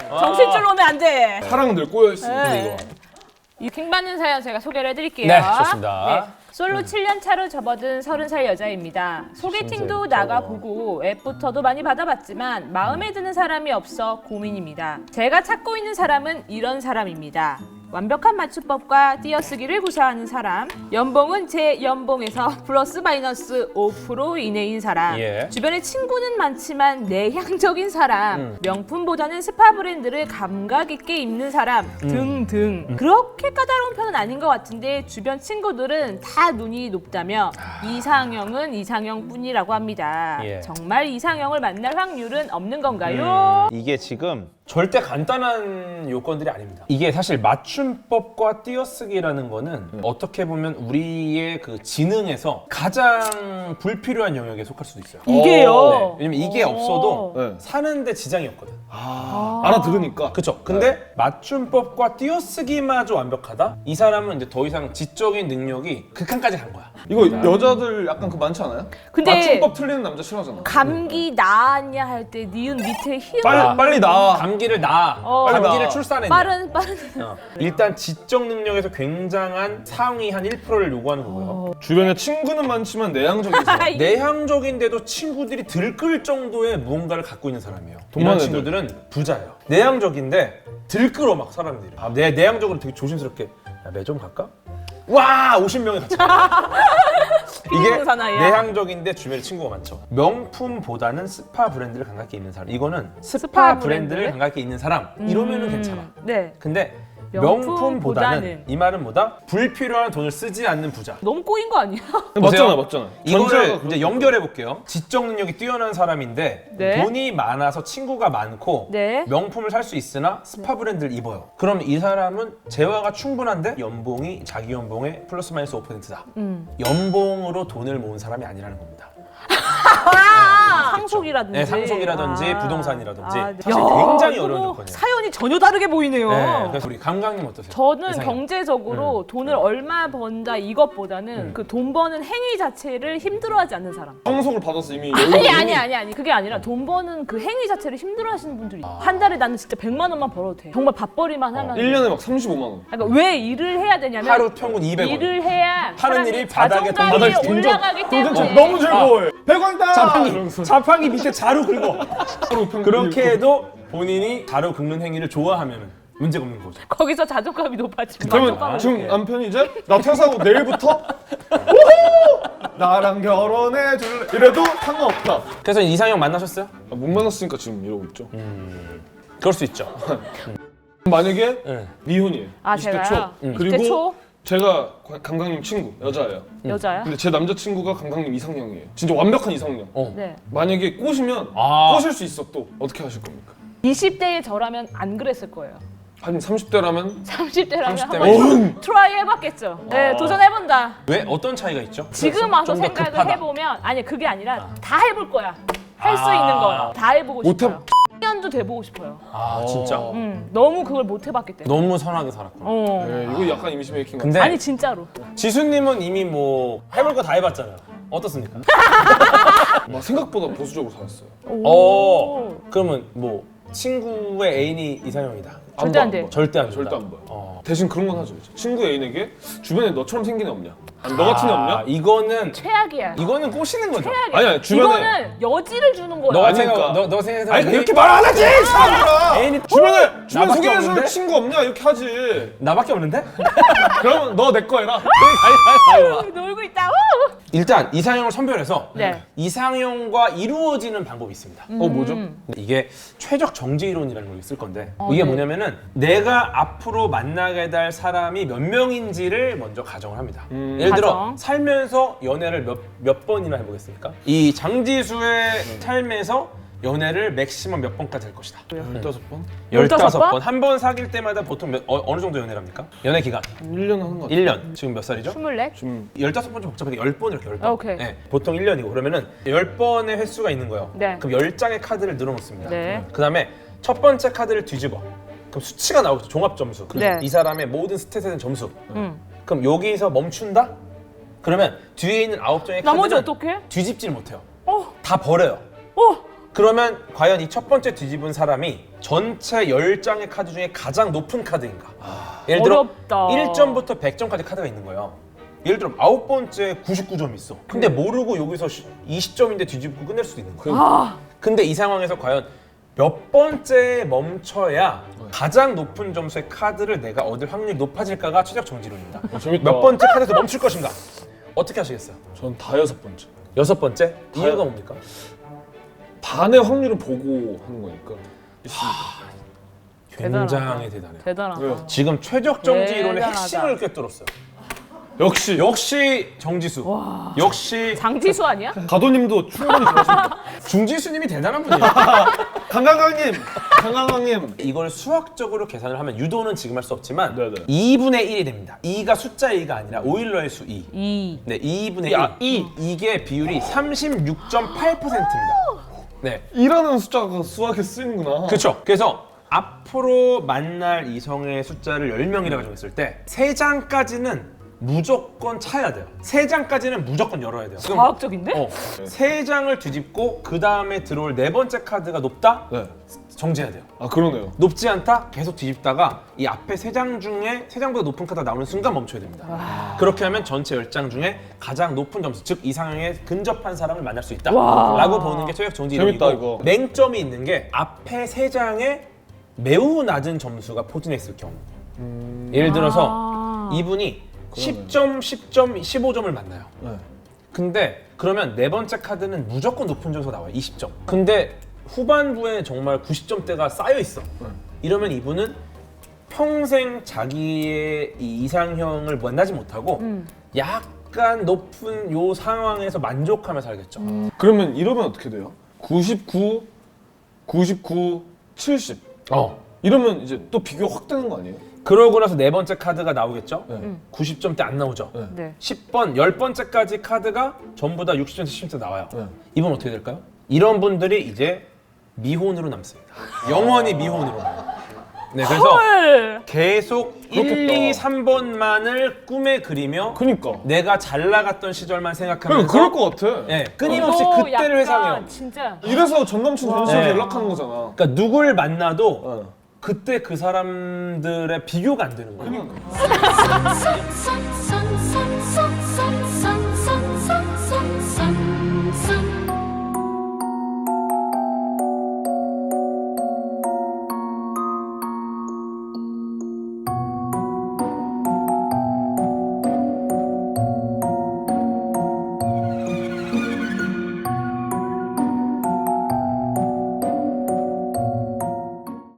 정신줄로 오면 안 돼. 사랑 늘 꼬여있으니까 네. 이거. 이 킹받는 사연 제가 소개를 해드릴게요. 네, 좋습니다. 네, 솔로 7년 차로 접어든 30살 여자입니다. 소개팅도 나가보고 앱부터도 많이 받아봤지만 마음에 드는 사람이 없어 고민입니다. 제가 찾고 있는 사람은 이런 사람입니다. 완벽한 맞춤법과 띄어쓰기를 구사하는 사람, 연봉은 제 연봉에서 플러스 마이너스 5% 이내인 사람, 예. 주변에 친구는 많지만 내향적인 사람, 명품보다는 스파 브랜드를 감각 있게 입는 사람 등등. 그렇게 까다로운 편은 아닌 것 같은데 주변 친구들은 다 눈이 높다며 이상형은 이상형뿐이라고 합니다. 예. 정말 이상형을 만날 확률은 없는 건가요? 이게 지금 절대 간단한 요건들이 아닙니다. 이게 사실 맞춤법과 띄어쓰기라는 거는 어떻게 보면 우리의 그 지능에서 가장 불필요한 영역에 속할 수도 있어요. 이게요? 네, 왜냐면 이게 없어도 네. 사는데 지장이 없거든. 알아들으니까. 그쵸? 근데 맞춤법과 띄어쓰기마저 완벽하다? 이 사람은 이제 더 이상 지적인 능력이 극한까지 간 거야. 이거 여자들 약간 그 많지 않아요? 근데 맞춤법 틀리는 남자 싫어하잖아. 감기 나았냐 할 때 니은 밑에 히읗 빨리 나. 감기를 낳아. 빨리 감기를 낳아. 출산했냐. 빠른 일단 지적 능력에서 굉장한 상위 한 1%를 요구하는 거고요. 주변에 친구는 많지만 내향적인 사람. 내향적인데도 친구들이 들끓 정도의 무언가를 갖고 있는 사람이에요. 돈 이런 많은 친구들은 부자예요. 내향적인데 들끓어 막 사람들이. 내향적으로 되게 조심스럽게 야, 매 좀 갈까? 와 50명이 같이 이게 사나이야. 내향적인데 주변에 친구가 많죠. 명품보다는 스파 브랜드를 감각있게 입는 사람. 이거는 스파 스파 브랜드를 브랜드? 감각있게 입는 사람. 이러면은 괜찮아. 네. 근데 명품보다는. 명품보다는 이 말은 뭐다? 불필요한 돈을 쓰지 않는 부자. 너무 꼬인 거 아니야? 맞잖아, 맞잖아. 이거를 전제가 이제 연결해 볼게요. 지적 능력이 뛰어난 사람인데 네. 돈이 많아서 친구가 많고 네. 명품을 살 수 있으나 스파 브랜드를 입어요. 그럼 이 사람은 재화가 충분한데 연봉이 자기 연봉의 플러스 마이너스 5%다. 연봉으로 돈을 모은 사람이 아니라는 겁니다. 상속이라든지. 네, 상속이라든지 부동산이라든지 네. 사실 굉장히 이거 어려운 뭐 조건이에요. 사연이 전혀 다르게 보이네요. 네, 그래서 우리 감각님 어떠세요? 저는 이상형. 경제적으로 돈을 얼마 번다 이것보다는 그 돈 버는 행위 자체를 힘들어하지 않는 사람. 상속을 받아서 이미 아니 그게 아니라 돈 버는 그 행위 자체를 힘들어하시는 분들이 있어요. 한 달에 나는 진짜 100만 원만 벌어도 돼. 정말 밥벌이만 하면. 1년에 막 35만 원. 그러니까 왜 일을 해야 되냐면 하루 평균 200원. 일을 해야 하는 사람이 일이 바닥에 자존감이 바닥에 올라가기 때문에. 너무 즐거워해. 100원이다. 자판기 밑에 자루 긁어. 하루 평균 그렇게 해도 본인이 자루 긁는 행위를 좋아하면 문제가 없는 거죠. 거기서 자존감이 높아지고 그러면 만족감을 지금 남편이 이제 나 퇴사하고 내일부터 우후! 나랑 결혼해 줄래? 이래도 상관없다. 그래서 이상형 만나셨어요? 못 만났으니까 지금 이러고 있죠. 그럴 수 있죠. 만약에 네. 미혼이에요. 아 20대 제가요? 초. 20대 그리고 초? 제가 강강님 친구 여자예요. 여자야? 근데 제 남자친구가 강강님 이상형이에요. 진짜 완벽한 이상형. 네. 만약에 꼬시면 아. 꼬실 수 있어 또 어떻게 하실 겁니까? 20대의 저라면 안 그랬을 거예요. 한 30대라면 30대라면 30대면 한번 트라이 해봤겠죠. 네, 도전해본다. 왜 어떤 차이가 있죠? 지금 와서 좀더 생각을 급하다. 해보면 아니 그게 아니라 다 해볼 거야. 할 수 있는 거야. 다 해보고 못해- 싶어요. 년도 돼보고 싶어요. 아 진짜 너무 그걸 못 해봤기 때문에. 너무 선하게 살았구나. 어. 이거 약간 이미지 메이킹 근데 아니 진짜로. 지수님은 이미 뭐 해볼 거 다 해봤잖아요. 어떻습니까? 막 생각보다 보수적으로 살았어요. 그러면 뭐 친구의 애인이 이상형이다. 절대 안 돼. 절대 안 절대 된다. 안 봐요. 대신 그런 건 하죠. 이제. 친구 애인에게 주변에 너처럼 생긴 애 없냐? 아니, 너 같은 애 없냐? 이거는 최악이야. 이거는 꼬시는 거죠. 최악이야. 아니야, 주변에- 이거는 여지를 주는 거야. 너 같은 그러니까. 너 생각해서 아니 이렇게 말 안 하지! 사람들아! 애인이 주변에 나밖에 소개해줄 없는데? 친구 없냐? 이렇게 하지. 나밖에 없는데? 그러면 너 내 거 해라. 놀고 있다. 우! 일단 이상형을 선별해서 네. 이상형과 이루어지는 방법이 있습니다. 뭐죠? 이게 최적 정제 이론이라는 걸 쓸 건데 네. 이게 뭐냐면은 내가 앞으로 만나게 될 사람이 몇 명인지를 먼저 가정을 합니다. 예를 들어 가정. 살면서 연애를 몇 번이나 해보겠습니까? 이 장지수의 삶에서 연애를 맥시멈 몇 번까지 할 것이다. 15번? 15번? 한 번 사귈 때마다 보통 어느 정도 연애를 합니까? 연애 기간 1년 하는 거 같아. 1년. 지금 몇 살이죠? 24? 지금 15번 좀 복잡하게 10번 이렇게 10번. 오케이. 네, 보통 1년이고 그러면은 10번의 횟수가 있는 거예요. 네. 그럼 10장의 카드를 늘어놓습니다. 네. 그다음에 첫 번째 카드를 뒤집어. 그럼 수치가 나오죠. 종합 점수. 네. 이 사람의 모든 스탯에 대한 점수. 음. 그럼 여기서 멈춘다? 그러면 뒤에 있는 9장의 나머지 카드는 어떡해? 뒤집질 못해요. 어. 다 버려요. 어. 그러면 과연 이 첫 번째 뒤집은 사람이 전체 10장의 카드 중에 가장 높은 카드인가? 예를 들어 어렵다. 1점부터 100점까지 카드가 있는 거예요. 예를 들어 9번째 99점이 있어. 근데 모르고 여기서 20점인데 뒤집고 끝낼 수도 있는 거야. 아. 근데 이 상황에서 과연 몇 번째에 멈춰야 가장 높은 점수의 카드를 내가 얻을 확률이 높아질까가 최적 정지론입니다. 재밌다. 몇 번째 카드에서 멈출 것인가? 어떻게 하시겠어요? 전 다 6번째. 6번째? 이유가 뭡니까? 반의 확률을 보고 하는 거니까. 굉장히 대단해요. 대단하다. 왜요? 지금 최적 정지 이론의 대단하다. 핵심을 꿰뚫었어요. 역시 정지수. 역시 장지수 아니야? 가도님도 충분히 좋아하십니다. 중지수님이 대단한 분이에요. 강강강님. 이걸 수학적으로 계산을 하면 유도는 지금 할 수 없지만 네네. 2분의 1이 됩니다. 2가 숫자 2가 아니라 오일러의 수 2. 2. 네, 2분의 1. 이게 비율이 36.8%입니다. 네. 2라는 숫자가 수학에 쓰이는구나. 그렇죠. 그래서 앞으로 만날 이성의 숫자를 10명이라고 정했을 때 3장까지는 무조건 차야 돼요. 3장까지는 무조건 열어야 돼요. 그럼 과학적인데? 3장을 뒤집고 그 다음에 들어올 4번째 카드가 높다? 네. 정지해야 돼요. 아 그러네요. 높지 않다? 계속 뒤집다가 이 앞에 3장 중에 3장보다 높은 카드가 나오는 순간 멈춰야 됩니다. 그렇게 하면 전체 10장 중에 가장 높은 점수, 즉 이상형에 근접한 사람을 만날 수 있다 라고 보는 게 최적 정지론이고, 재밌다, 이거. 맹점이 있는 게 앞에 3장에 매우 낮은 점수가 포진해 있을 경우. 예를 들어서 이분이 10점, 10점, 15점을 만나요. 네. 근데 그러면 4번째 카드는 무조건 높은 점수가 나와요. 20점. 근데 후반부에 정말 90점대가 쌓여 있어. 이러면 이분은 평생 자기의 이 이상형을 만나지 못하고 약간 높은 요 상황에서 만족하며 살겠죠. 그러면 이러면 어떻게 돼요? 99, 99, 70. 이러면 이제 또 비교가 확 되는 거 아니에요? 그러고 나서 4번째 카드가 나오겠죠. 네. 90점대 안 나오죠. 네. 10번, 10번째까지 카드가 전부 다 60점대, 70점대 나와요. 네. 이분 어떻게 될까요? 이런 분들이 이제 미혼으로 남습니다. 영원히 미혼으로. 네, 그래서 헐. 계속 1, 그렇겠다. 2, 3번만을 꿈에 그리며 그니까. 내가 잘 나갔던 시절만 생각하면서 그럴 것 같아. 네, 끊임없이 어, 그때를 약간 회상해요. 진짜. 이래서 전 남친 전 여친한테 네. 연락하는 거잖아. 그러니까 누굴 만나도 어. 그때 그 사람들의 비교가 안 되는 거예요. 그러니까. 손